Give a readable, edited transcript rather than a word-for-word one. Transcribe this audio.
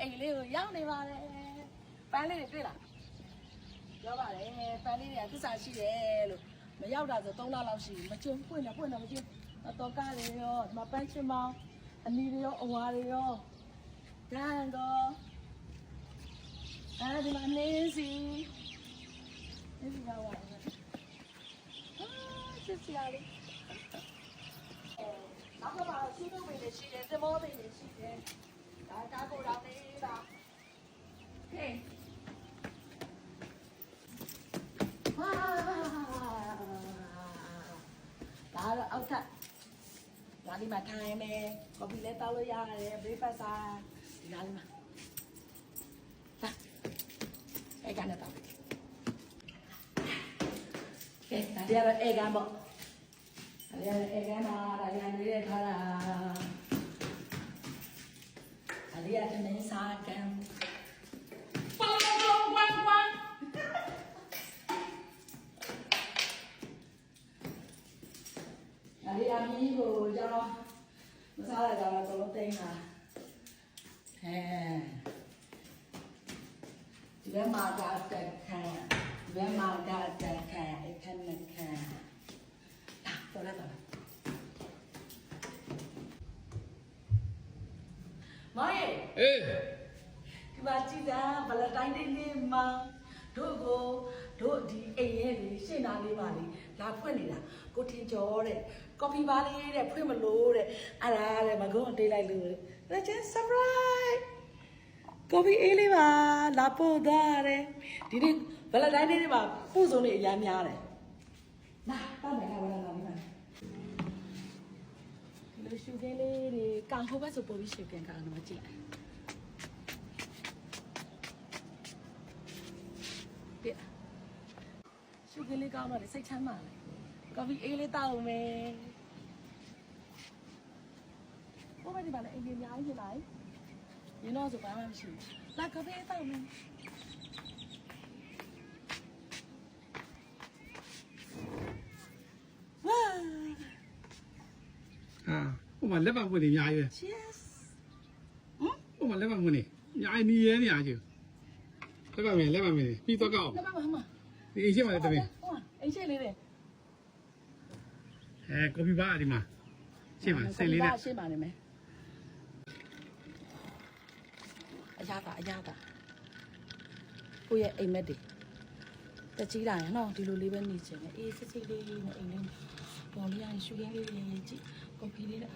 အိမ်လေးကိုရောက်နေပါတယ်ပန်းလေးတွေတွေ့လားပြောပါတယ်ပန်းလေးတွေကသစ္စာရှိတယ်လို့မရောက်တာဆို3လလောက်ရှိမကျွန်းပွင့်တော့မကျွန်းတော့ကားတွေရောဒီမှာပန်းချင်မောင်းအနီတွေရောအဝါတွေရောဒန်တော့အဲဒီမှာနေစီရောက်ပါစစ်စရာလေးနောက်ကမှရှင်းထုတ်ပေးနေရှိတယ်သမောပေးနေရှိတယ်ဒါကားကိုတောင်းနေတာဟေးဟာဒါတော့အောက်ထပ်ဒါလေးမှာထိုင်မယ်ကော်ဖီလည်းတောက်လို့ရတယ် breakfast ဒီနားလေးမှာဒါအဲ့ကနေတောက်ကဲဒါကြတော့အဲ့ကပေါ့ဒါကြတော့အဲ့ကနာဒါကြနေတဲ့ထားတာဒါလေးကတမင်းစားကံပေါင်းလုံးဝမ်းဒါလေးအမီးကိုကျွန်တော်မစားရကြတော့တော့တိန်းတာဒီဘက်မှာကတက်ခံဒီဘက်မှာကတက်ခံအခက်နဲ့ခံတော်လိုက်မောင်ရဲ့ဒီမှာကြည့်တာဘလတိုင်းလေးလေးမှာတို့ဒီအိမ်ရဲ့ရှင်းသားလေးပါလေလာဖွင့်နေတာကိုထင်ကျော်တဲ့ကော်ဖီပါလေးတဲ့ဖွင့်မလို့တဲ့အဲ့ဒါတဲ့မကုန်းတေးလိုက်လို့လက်ချင်း surprise ကော်ဖီအေးလေးပါလာပို့သွားတယ်ဒီနေ့ဘလတိုင်းလေးတွေမှာပို့စုံနေအများများတယ်လာတော့မယ်လားဘလတိုင်းလေးမှာဒီလိုရှူကင်းလေးတွေကန်ဟိုဘက်ဆိုပို့ပြီးရှူကင်းကန်တော့ကြည့်လိုက်ရှုပ်ကလေးကောင်းတော့စိတ်ချမ်းသာတယ်ကော်ဖီအေးလေးတောက်မယ်ဘိုးမဒီပါလေအင်ဂျင်များကြီးလိုက်ရင်းတော့ဆိုဘာမှမရှိဘူးလာကော်ဖီအေးတောက်မယ်ဝါဟိုမှာလက်ပတ်ပွင့်နေအများကြီးပဲ cheers ဟိုမှာလက်ပတ်ပွင့်နေအများကြီးနေရဲနေအားကြီးလက်ပတ်မယ်ပြီးတော့ကောက် လက်ပါမမဒီအိမ်ရှိမှလည်းတမင်အိမ်ရှိလေးတယ်ကော်ဖီပါဒီမှာရှင်းပါစိတ်လေးနဲ့ရှင်းပါနေမယ်အရသာကိုရဲ့အိမ်မက်တွေတကြီးလာရင်နော်ဒီလိုလေးပဲနေချင်တယ်အေးစစ်စစ်လေးနဲ့အိမ်လေးပေါ်လေးရရှူရင်းလေးကြည့်ကော်ဖီလေးနဲ့